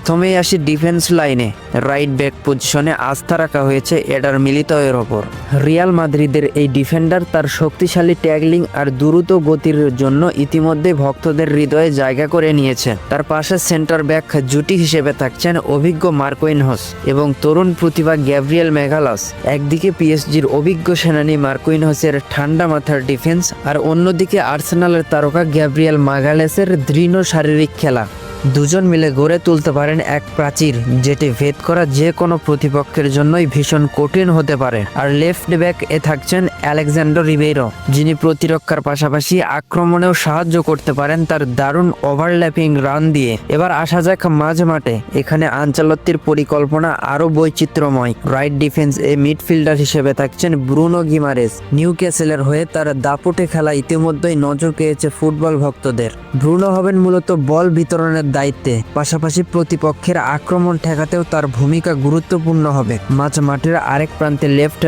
প্রথমেই আসি ডিফেন্স লাইনে। রাইট ব্যাক পজিশনে আস্থা রাখা হয়েছে এডার মিলিতাওয়ের ওপর। রিয়াল মাদ্রিদের এই ডিফেন্ডার তার শক্তিশালী ট্যাগলিং আর দ্রুত গতির জন্য ইতিমধ্যে ভক্তদের হৃদয়ে জায়গা করে নিয়েছে। তার পাশে সেন্টার ব্যাক জুটি হিসেবে থাকছেন অভিজ্ঞ মার্কুইনহস এবং তরুণ প্রতিভা গ্যাব্রিয়েল ম্যাগালাস। একদিকে পিএসজির অভিজ্ঞ সেনানী মার্কুইনহসের ঠান্ডা মাথার ডিফেন্স, আর অন্যদিকে আর্সেনালের তারকা গ্যাব্রিয়েল মাগালেসের দৃঢ় শারীরিক খেলা। দুজন মিলে গড়ে তুলতে পারেন এক প্রাচীর, যেটি ভেদ করা যে কোনো প্রতিপক্ষের জন্যই ভীষণ কঠিন হতে পারে। আর লেফট ব্যাক এ থাকছেন আলেকজান্ডার রিবেইরো, যিনি প্রতিরক্ষার পাশাপাশি আক্রমণেও সাহায্য করতে পারেন তার দারুণ ওভারল্যাপিং রান দিয়ে। এবার আসা যাক মাঝ মাঠে। এখানে আনচেলত্তির পরিকল্পনা আরও বৈচিত্র্যময়। রাইট ডিফেন্স এ মিডফিল্ডার হিসেবে থাকছেন ব্রুনো গিমারেস। নিউক্যাসলের হয়ে তার দাপুটে খেলা ইতিমধ্যেই নজর কেড়েছে ফুটবল ভক্তদের। ব্রুনো হবেন মূলত বল বিতরণের দায়িত্বে, পাশাপাশি প্রতিপক্ষের আক্রমণ ঠেকাতেও তার ভূমিকা গুরুত্বপূর্ণ হবে। মাঝ মাঠের আরেক প্রান্তে লেফট